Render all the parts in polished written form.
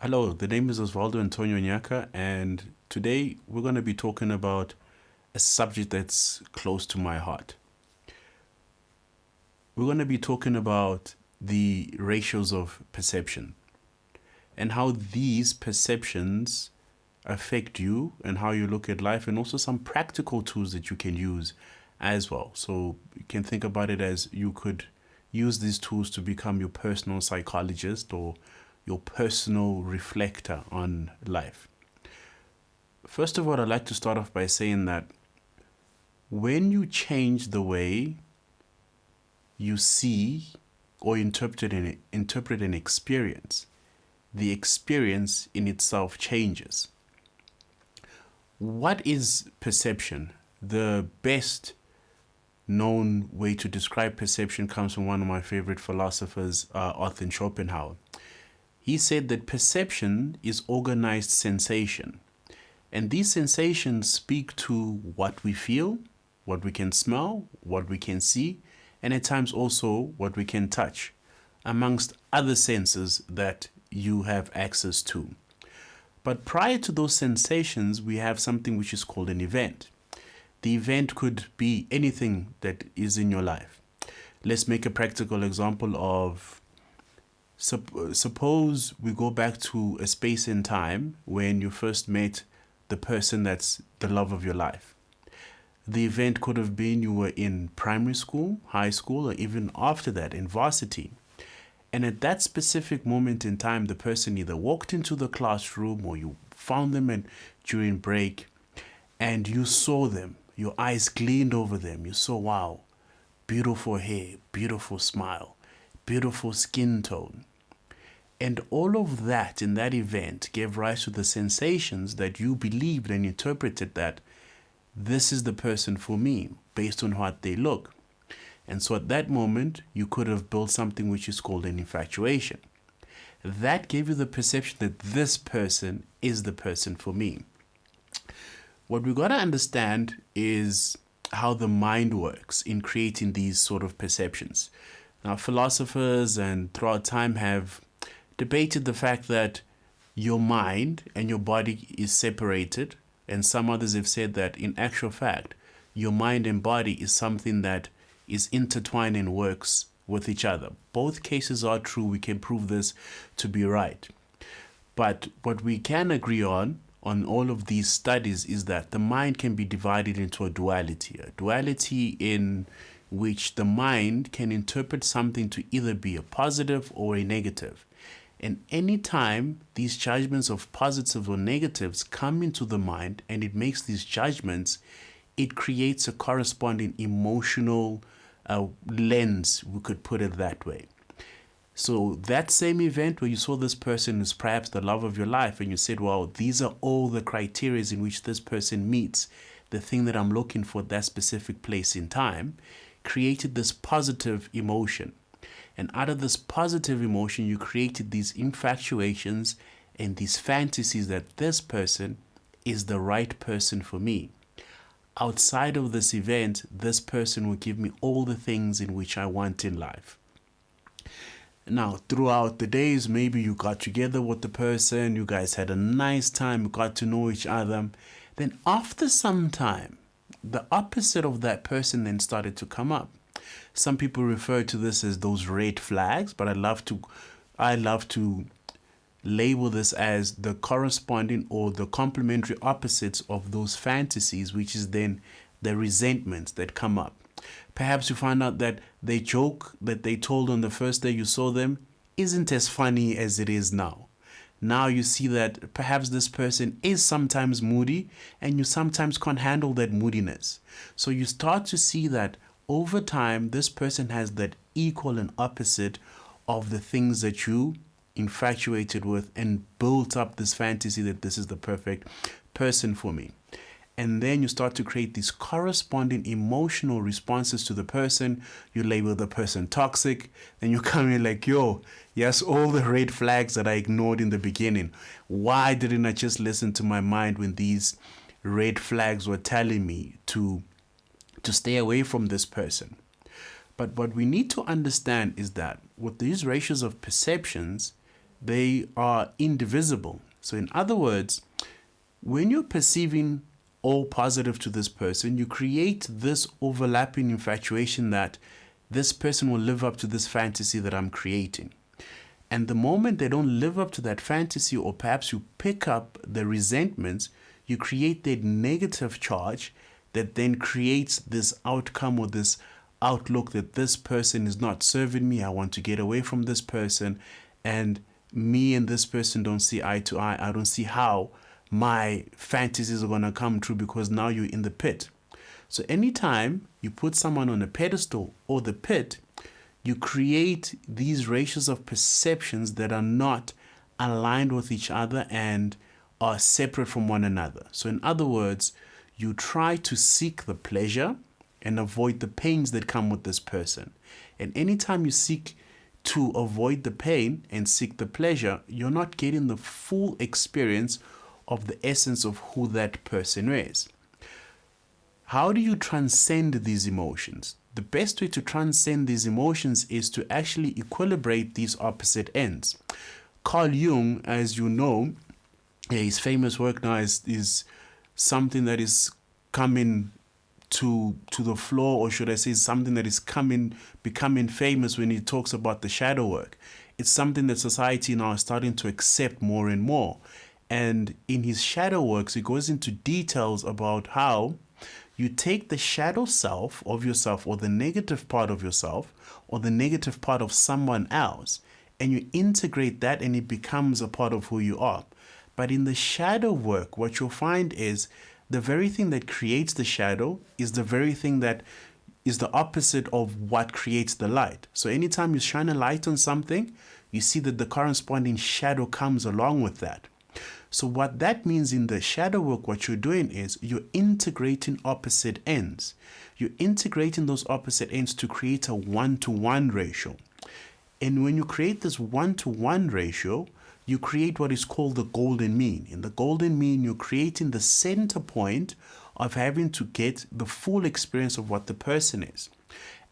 Hello, the name is Osvaldo Antonio Nyaka, and today we're going to be talking about a subject that's close to my heart. We're going to be talking about the ratios of perception and how these perceptions affect you and how you look at life, and also some practical tools that you can use as well. So you can think about it as you could use these tools to become your personal psychologist or your personal reflector on life. First of all, I'd like to start off by saying that when you change the way you see or interpret an experience, the experience in itself changes. What is perception? The best known way to describe perception comes from one of my favorite philosophers, Arthur Schopenhauer. He said that perception is organized sensation. And these sensations speak to what we feel, what we can smell, what we can see, and at times also what we can touch, amongst other senses that you have access to. But prior to those sensations, we have something which is called an event. The event could be anything that is in your life. Let's make a practical example of suppose we go back to a space in time when you first met the person that's the love of your life. The event could have been you were in primary school, high school, or even after that in varsity. And at that specific moment in time, the person either walked into the classroom or you found them during break and you saw them. Your eyes gleamed over them. You saw, wow, beautiful hair, beautiful smile, beautiful skin tone. And all of that in that event gave rise to the sensations that you believed and interpreted that this is the person for me based on what they look. And so at that moment, you could have built something which is called an infatuation. That gave you the perception that this person is the person for me. What we got to understand is how the mind works in creating these sort of perceptions. Now, philosophers and throughout time have debated the fact that your mind and your body is separated, and some others have said that in actual fact, your mind and body is something that is intertwined and works with each other. Both cases are true. We can prove this to be right. But what we can agree on all of these studies is that the mind can be divided into a duality in which the mind can interpret something to either be a positive or a negative. And anytime these judgments of positives or negatives come into the mind and it makes these judgments, it creates a corresponding emotional lens, we could put it that way. So that same event where you saw this person is perhaps the love of your life and you said, well, these are all the criteria in which this person meets the thing that I'm looking for at that specific place in time, created this positive emotion. And out of this positive emotion, you created these infatuations and these fantasies that this person is the right person for me. Outside of this event, this person will give me all the things in which I want in life. Now, throughout the days, maybe you got together with the person, you guys had a nice time, you got to know each other. Then after some time, the opposite of that person then started to come up. Some people refer to this as those red flags, but I love to label this as the corresponding or the complementary opposites of those fantasies, which is then the resentments that come up. Perhaps you find out that the joke that they told on the first day you saw them isn't as funny as it is now. Now you see that perhaps this person is sometimes moody and you sometimes can't handle that moodiness. So you start to see that over time, this person has that equal and opposite of the things that you infatuated with and built up this fantasy that this is the perfect person for me. And then you start to create these corresponding emotional responses to the person. You label the person toxic. Then you come in like, yo, yes, all the red flags that I ignored in the beginning. Why didn't I just listen to my mind when these red flags were telling me to stay away from this person? But what we need to understand is that with these ratios of perceptions, they are indivisible. So in other words, when you're perceiving all positive to this person, you create this overlapping infatuation that this person will live up to this fantasy that I'm creating. And the moment they don't live up to that fantasy, or perhaps you pick up the resentments, you create that negative charge that then creates this outcome or this outlook that this person is not serving me. I want to get away from this person, and me and this person don't see eye to eye. I don't see how my fantasies are going to come true because now you're in the pit. So anytime you put someone on a pedestal or the pit, you create these ratios of perceptions that are not aligned with each other and are separate from one another. So in other words, you try to seek the pleasure and avoid the pains that come with this person. And anytime you seek to avoid the pain and seek the pleasure, you're not getting the full experience of the essence of who that person is. How do you transcend these emotions? The best way to transcend these emotions is to actually equilibrate these opposite ends. Carl Jung, as you know, his famous work now is something that is coming to the floor, or should I say something that is becoming famous when he talks about the shadow work. It's something that society now is starting to accept more and more. And in his shadow works, he goes into details about how you take the shadow self of yourself, or the negative part of yourself, or the negative part of someone else, and you integrate that and it becomes a part of who you are. But in the shadow work, what you'll find is the very thing that creates the shadow is the very thing that is the opposite of what creates the light. So anytime you shine a light on something, you see that the corresponding shadow comes along with that. So what that means in the shadow work, what you're doing is you're integrating opposite ends. You're integrating those opposite ends to create a 1-to-1 ratio. And when you create this 1-to-1 ratio, you create what is called the golden mean. In the golden mean, you're creating the center point of having to get the full experience of what the person is.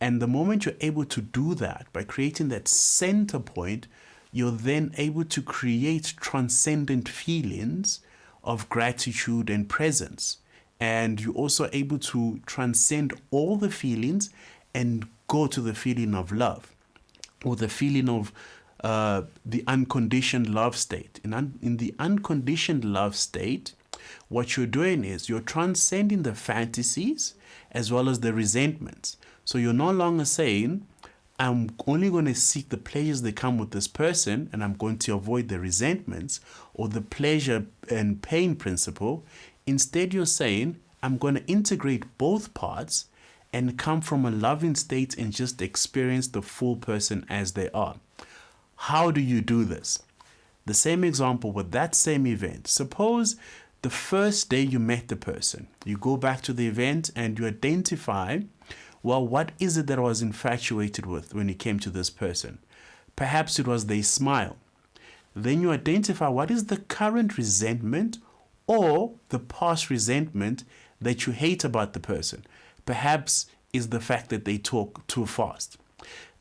And the moment you're able to do that, by creating that center point, you're then able to create transcendent feelings of gratitude and presence. And you're also able to transcend all the feelings and go to the feeling of love, or the feeling of the unconditioned love state. In the unconditioned love state, what you're doing is you're transcending the fantasies as well as the resentments. So you're no longer saying, I'm only going to seek the pleasures that come with this person, and I'm going to avoid the resentments or the pleasure and pain principle. Instead, you're saying, I'm going to integrate both parts and come from a loving state and just experience the full person as they are. How do you do this? The same example with that same event. Suppose the first day you met the person, you go back to the event and you identify, well, what is it that I was infatuated with when it came to this person? Perhaps it was their smile. Then you identify what is the current resentment or the past resentment that you hate about the person. Perhaps is the fact that they talk too fast.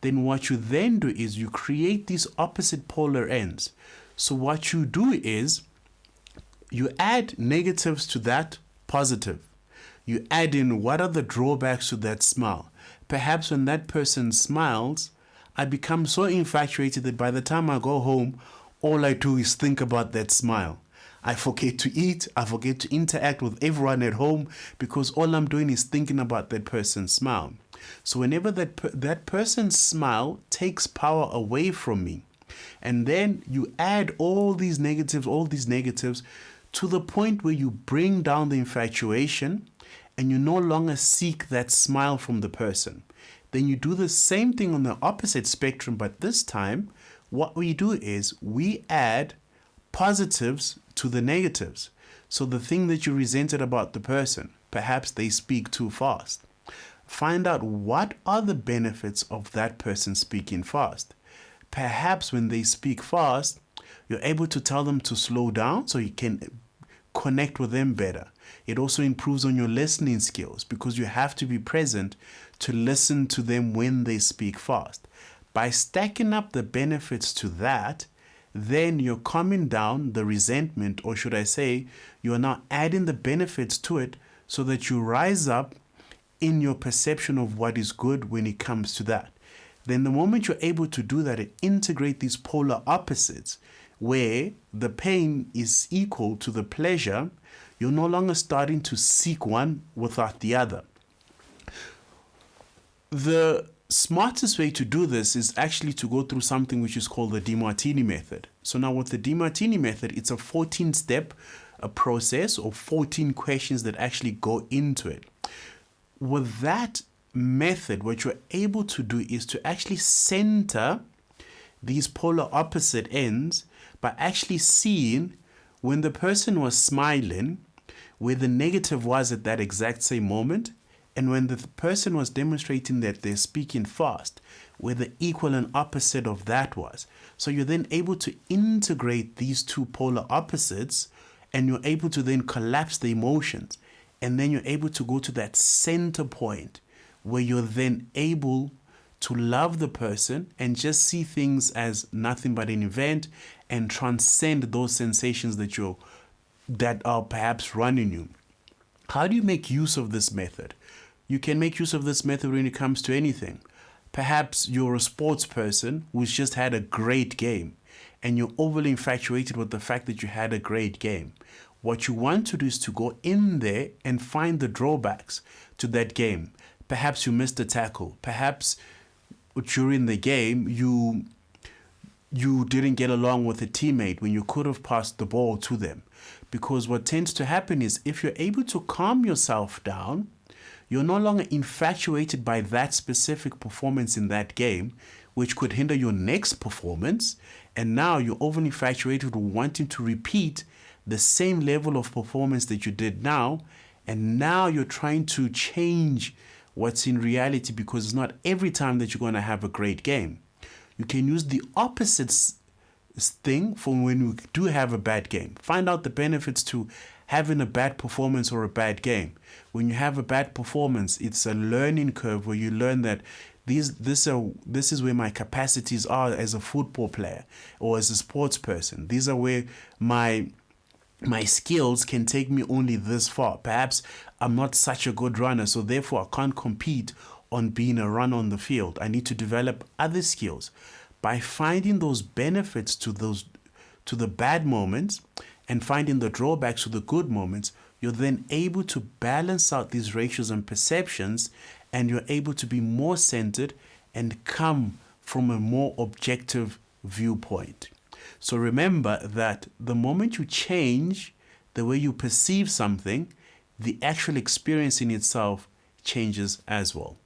Then what you then do is you create these opposite polar ends. So what you do is you add negatives to that positive. You add in what are the drawbacks to that smile. Perhaps when that person smiles, I become so infatuated that by the time I go home, all I do is think about that smile. I forget to eat. I forget to interact with everyone at home because all I'm doing is thinking about that person's smile. So whenever that person's smile takes power away from me, and then you add all these negatives to the point where you bring down the infatuation and you no longer seek that smile from the person. Then you do the same thing on the opposite spectrum, but this time what we do is we add positives to the negatives. So the thing that you resented about the person, perhaps they speak too fast. Find out what are the benefits of that person speaking fast. Perhaps when they speak fast, you're able to tell them to slow down so you can connect with them better. It also improves on your listening skills because you have to be present to listen to them when they speak fast. By stacking up the benefits to that, then you're calming down the resentment, or should I say, you are now adding the benefits to it so that you rise up in your perception of what is good when it comes to that. Then the moment you're able to do that and integrate these polar opposites, where the pain is equal to the pleasure, you're no longer starting to seek one without the other. The smartest way to do this is actually to go through something which is called the DeMartini method. So now with the DeMartini method, it's a 14-step process, or 14 questions that actually go into it. With that method, what you're able to do is to actually center these polar opposite ends by actually seeing when the person was smiling, where the negative was at that exact same moment, and when the person was demonstrating that they're speaking fast, where the equal and opposite of that was. So you're then able to integrate these two polar opposites, and you're able to then collapse the emotions. And then you're able to go to that center point where you're then able to love the person and just see things as nothing but an event and transcend those sensations that are perhaps running you. How do you make use of this method? You can make use of this method when it comes to anything. Perhaps you're a sports person who's just had a great game and you're overly infatuated with the fact that you had a great game. What you want to do is to go in there and find the drawbacks to that game. Perhaps you missed a tackle. Perhaps during the game you didn't get along with a teammate when you could have passed the ball to them. Because what tends to happen is if you're able to calm yourself down, you're no longer infatuated by that specific performance in that game, which could hinder your next performance. And now you're overly infatuated with wanting to repeat the same level of performance that you did now. And now you're trying to change what's in reality, because it's not every time that you're going to have a great game. You can use the opposite thing for when you do have a bad game. Find out the benefits to having a bad performance or a bad game. When you have a bad performance, it's a learning curve where you learn that this is where my capacities are as a football player or as a sports person. These are where my skills can take me only this far. Perhaps I'm not such a good runner, so therefore I can't compete on being a runner on the field. I need to develop other skills. By finding those benefits to the bad moments and finding the drawbacks to the good moments, you're then able to balance out these ratios and perceptions, and you're able to be more centered and come from a more objective viewpoint. So remember that the moment you change the way you perceive something, the actual experience in itself changes as well.